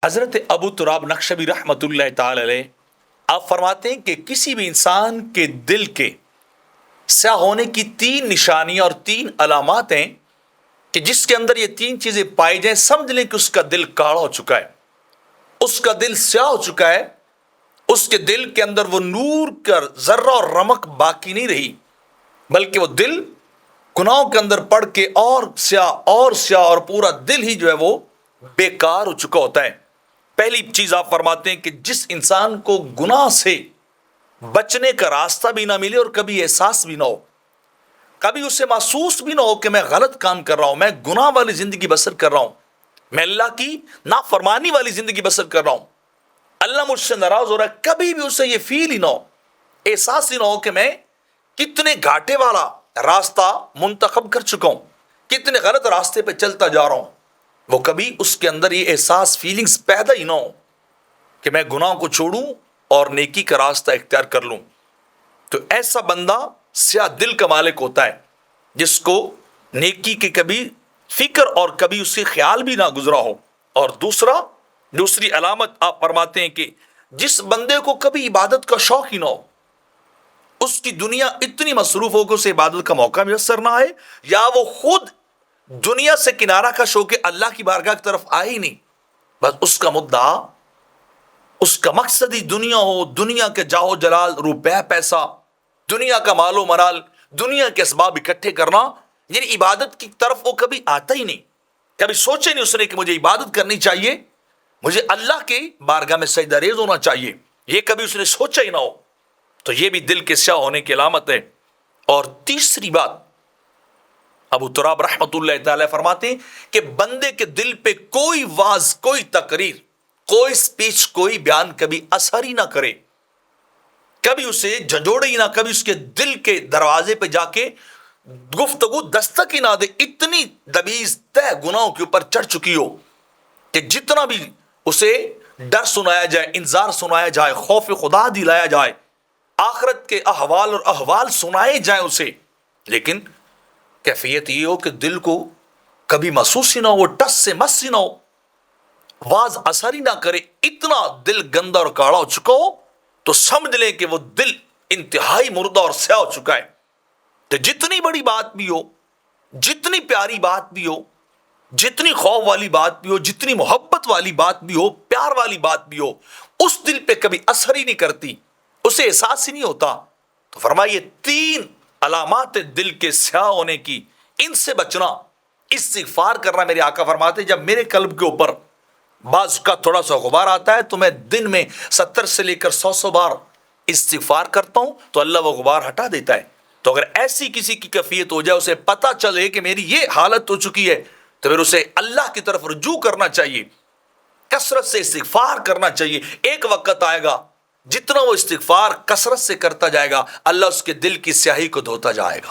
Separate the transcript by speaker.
Speaker 1: حضرت ابو تراب نقشبی رحمۃ اللہ تعالی علیہ آپ فرماتے ہیں کہ کسی بھی انسان کے دل کے سیاہ ہونے کی 3 نشانیاں اور 3 علامات ہیں کہ جس کے اندر یہ 3 چیزیں پائی جائیں، سمجھ لیں کہ اس کا دل کاڑا ہو چکا ہے، اس کا دل سیاہ ہو چکا ہے، اس کے دل کے اندر وہ نور کا ذرہ اور رمق باقی نہیں رہی، بلکہ وہ دل گناہوں کے اندر پڑ کے اور سیاہ اور پورا دل ہی جو ہے وہ بیکار ہو چکا ہوتا ہے۔ پہلی چیز آپ فرماتے ہیں کہ جس انسان کو گناہ سے بچنے کا راستہ بھی نہ ملے اور کبھی احساس بھی نہ ہو، کبھی اسے محسوس بھی نہ ہو کہ میں غلط کام کر رہا ہوں، میں گناہ والی زندگی بسر کر رہا ہوں، میں اللہ کی نافرمانی والی زندگی بسر کر رہا ہوں، اللہ مجھ سے ناراض ہو رہا ہے، کبھی بھی اسے یہ فیل ہی نہ ہو، احساس ہی نہ ہو کہ میں کتنے گھاٹے والا راستہ منتخب کر چکا ہوں، کتنے غلط راستے پہ چلتا جا رہا ہوں، وہ کبھی اس کے اندر یہ احساس فیلنگز پیدا ہی نہ ہو کہ میں گناہ کو چھوڑوں اور نیکی کا راستہ اختیار کر لوں۔ تو ایسا بندہ سیاہ دل کا مالک ہوتا ہے جس کو نیکی کی کبھی فکر اور کبھی اس سے خیال بھی نہ گزرا ہو۔ اور دوسری علامت آپ فرماتے ہیں کہ جس بندے کو کبھی عبادت کا شوق ہی نہ ہو، اس کی دنیا اتنی مصروف ہو کہ اسے عبادت کا موقع میسر نہ آئے، یا وہ خود دنیا سے کنارہ کا شوق اللہ کی بارگاہ کی طرف آئے ہی نہیں، بس اس کا مدعا، اس کا مقصد ہی دنیا ہو، دنیا کے جاہو جلال، روپے پیسہ، دنیا کا مال و منال، دنیا کے اسباب اکٹھے کرنا، یعنی عبادت کی طرف وہ کبھی آتا ہی نہیں، کبھی سوچے نہیں اس نے کہ مجھے عبادت کرنی چاہیے، مجھے اللہ کے بارگاہ میں سجدہ ریز ہونا چاہیے، یہ کبھی اس نے سوچا ہی نہ ہو، تو یہ بھی دل کے سیاہ ہونے کی علامت ہے۔ اور تیسری بات ابو تراب رحمۃ اللہ تعالی فرماتے ہیں کہ بندے کے دل پہ کوئی واز، کوئی تقریر، کوئی سپیچ، کوئی بیان کبھی اثر ہی نہ کرے، کبھی اسے جھنجھوڑے ہی نہ، کبھی اس کے دل کے دروازے پہ جا کے گفتگو دستک ہی نہ دے، اتنی دبیز طے گناہوں کے اوپر چڑھ چکی ہو کہ جتنا بھی اسے ڈر سنایا جائے، انذار سنایا جائے، خوف خدا دلایا جائے، آخرت کے احوال اور احوال سنائے جائیں اسے، لیکن کیفیت یہ ہو کہ دل کو کبھی محسوس ہی نہ ہو، ٹس سے مس ہی نہ ہو، واز اثر ہی نہ کرے، اتنا دل گندا اور کاڑا ہو چکا ہو، تو سمجھ لیں کہ وہ دل انتہائی مردہ اور سیاہ ہو چکا ہے۔ تو جتنی بڑی بات بھی ہو، جتنی پیاری بات بھی ہو، جتنی خوف والی بات بھی ہو، جتنی محبت والی بات بھی ہو، پیار والی بات بھی ہو، اس دل پہ کبھی اثر ہی نہیں کرتی، اسے احساس ہی نہیں ہوتا۔ تو فرمائیے 3 علامات دل کے سیاہ ہونے کی، ان سے بچنا، استغفار کرنا۔ میرے آقا فرماتے جب میرے قلب کے اوپر بعض کا تھوڑا سا غبار آتا ہے تو میں دن میں 70 سے لے کر 100 بار استغفار کرتا ہوں تو اللہ وہ غبار ہٹا دیتا ہے۔ تو اگر ایسی کسی کی کیفیت ہو جائے، اسے پتہ چلے کہ میری یہ حالت ہو چکی ہے، تو پھر اسے اللہ کی طرف رجوع کرنا چاہیے، کثرت سے استغفار کرنا چاہیے۔ ایک وقت آئے گا جتنا وہ استغفار کثرت سے کرتا جائے گا، اللہ اس کے دل کی سیاہی کو دھوتا جائے گا۔